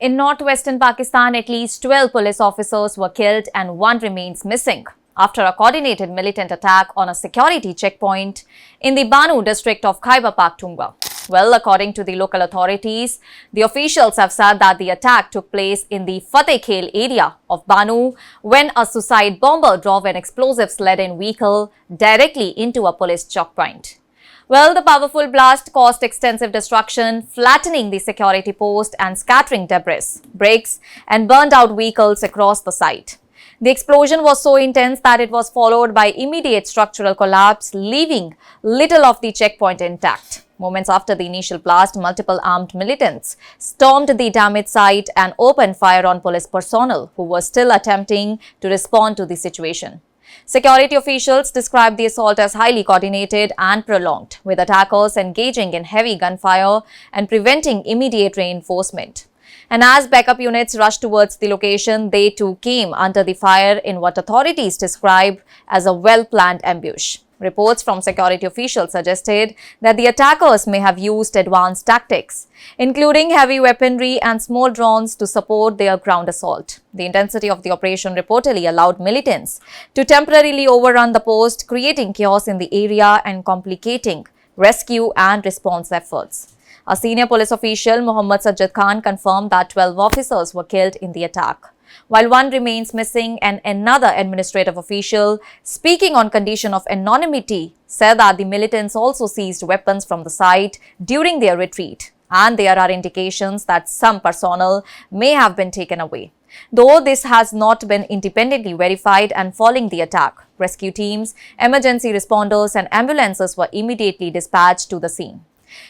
In northwestern Pakistan, at least 12 police officers were killed and one remains missing after a coordinated militant attack on a security checkpoint in the Banu district of Khyber Pakhtunkhwa. Well, according to the local authorities, the officials have said that the attack took place in the Fateh Khel area of Banu when a suicide bomber drove an explosives-laden vehicle directly into a police checkpoint. Well, the powerful blast caused extensive destruction, flattening the security post and scattering debris, bricks, and burned out vehicles across the site. The explosion was so intense that it was followed by immediate structural collapse, leaving little of the checkpoint intact. Moments after the initial blast, multiple armed militants stormed the damaged site and opened fire on police personnel who were still attempting to respond to the situation. Security officials described the assault as highly coordinated and prolonged, with attackers engaging in heavy gunfire and preventing immediate reinforcement. And as backup units rushed towards the location, they too came under the fire in what authorities describe as a well-planned ambush. Reports from security officials suggested that the attackers may have used advanced tactics, including heavy weaponry and small drones to support their ground assault. The intensity of the operation reportedly allowed militants to temporarily overrun the post, creating chaos in the area and complicating rescue and response efforts. A senior police official, Mohammad Sajjad Khan, confirmed that 12 officers were killed in the attack, while one remains missing, and another administrative official, speaking on condition of anonymity, said that the militants also seized weapons from the site during their retreat, and there are indications that some personnel may have been taken away. Though this has not been independently verified, and following the attack, rescue teams, emergency responders and ambulances were immediately dispatched to the scene.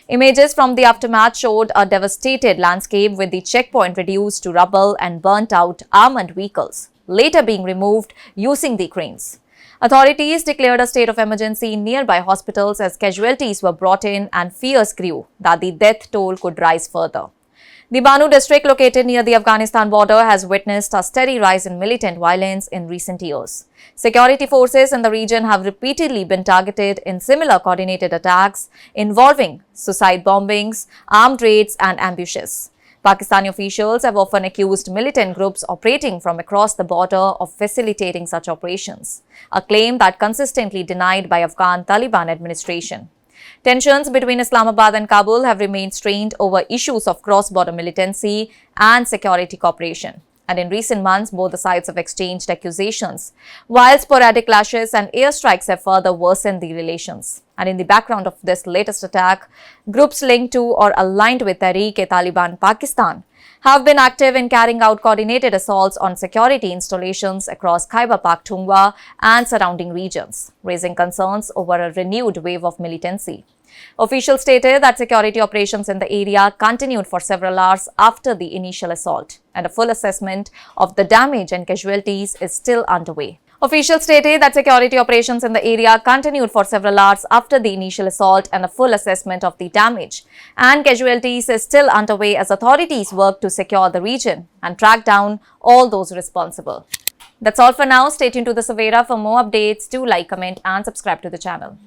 Images from the aftermath showed a devastated landscape with the checkpoint reduced to rubble and burnt out armored vehicles, later being removed using the cranes. Authorities declared a state of emergency in nearby hospitals as casualties were brought in and fears grew that the death toll could rise further. The Banu district, located near the Afghanistan border, has witnessed a steady rise in militant violence in recent years. Security forces in the region have repeatedly been targeted in similar coordinated attacks involving suicide bombings, armed raids and ambushes. Pakistani officials have often accused militant groups operating from across the border of facilitating such operations, a claim that consistently denied by Afghan Taliban administration. Tensions between Islamabad and Kabul have remained strained over issues of cross-border militancy and security cooperation. And in recent months, both the sides have exchanged accusations, while sporadic clashes and airstrikes have further worsened the relations. And in the background of this latest attack, groups linked to or aligned with Tehreek-e-Taliban Pakistan have been active in carrying out coordinated assaults on security installations across Khyber Pakhtunkhwa and surrounding regions, raising concerns over a renewed wave of militancy. Officials stated that security operations in the area continued for several hours after the initial assault, and a full assessment of the damage and casualties is still underway. Officials stated that security operations in the area continued for several hours after the initial assault, and a full assessment of the damage and casualties is still underway as authorities work to secure the region and track down all those responsible. That's all for now. Stay tuned to the Savera for more updates. Do like, comment and subscribe to the channel.